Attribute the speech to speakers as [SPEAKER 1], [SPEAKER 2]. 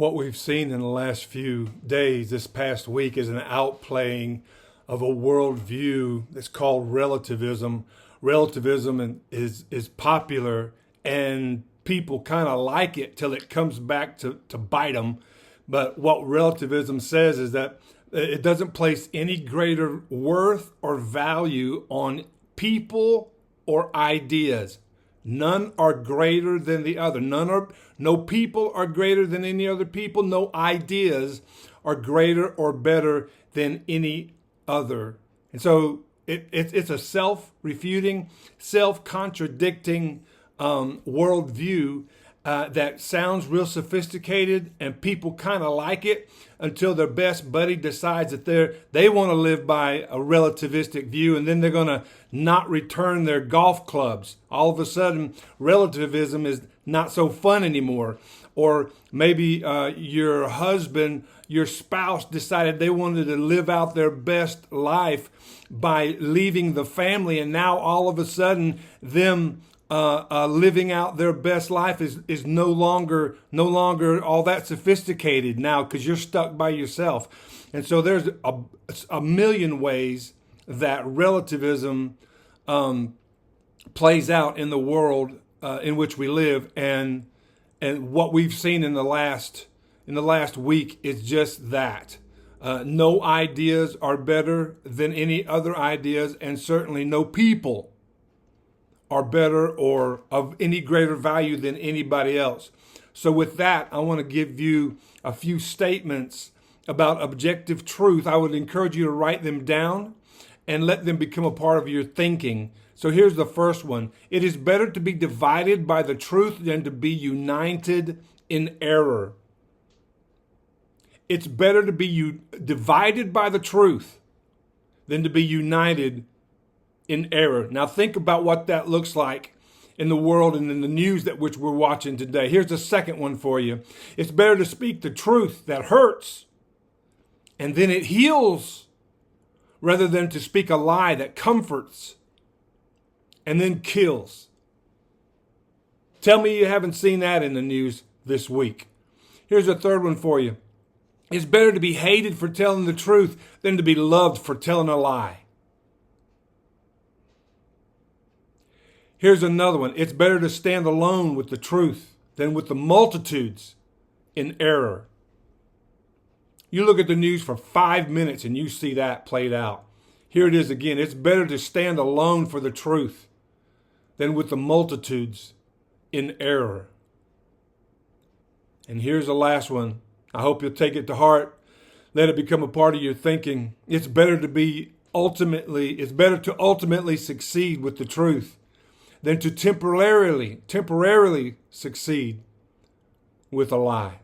[SPEAKER 1] what we've seen in the last few days, this past week, is an outplaying of a worldview that's called relativism. Relativism is popular, and people kind of like it till it comes back to bite them. But what relativism says is that it doesn't place any greater worth or value on people or ideas. None are greater than the other. No people are greater than any other people. No ideas are greater or better than any other. And so it's a self-refuting, self-contradicting worldview that sounds real sophisticated, and people kind of like it until their best buddy decides that they want to live by a relativistic view, and then they're going to not return their golf clubs. All of a sudden, relativism is not so fun anymore. Or maybe your husband, your spouse decided they wanted to live out their best life by leaving the family, and now all of a sudden them living out their best life is no longer all that sophisticated now because you're stuck by yourself. And so there's a million ways that relativism plays out in the world in which we live, and what we've seen in the last week is just that. No ideas are better than any other ideas, and certainly no people are better or of any greater value than anybody else. So with that, I want to give you a few statements about objective truth. I would encourage you to write them down and let them become a part of your thinking. So here's the first one. It is better to be divided by the truth than to be united in error. It's better to be divided by the truth than to be united in error. Now think about what that looks like in the world and in the news that which we're watching today. Here's the second one for you. It's better to speak the truth that hurts and then it heals, rather than to speak a lie that comforts and then kills. Tell me you haven't seen that in the news this week. Here's a third one for you. It's better to be hated for telling the truth than to be loved for telling a lie. Here's another one. It's better to stand alone with the truth than with the multitudes in error. You look at the news for 5 minutes and you see that played out. Here it is again. It's better to stand alone for the truth than with the multitudes in error. And here's the last one. I hope you'll take it to heart. Let it become a part of your thinking. It's better to ultimately succeed with the truth than to temporarily succeed with a lie.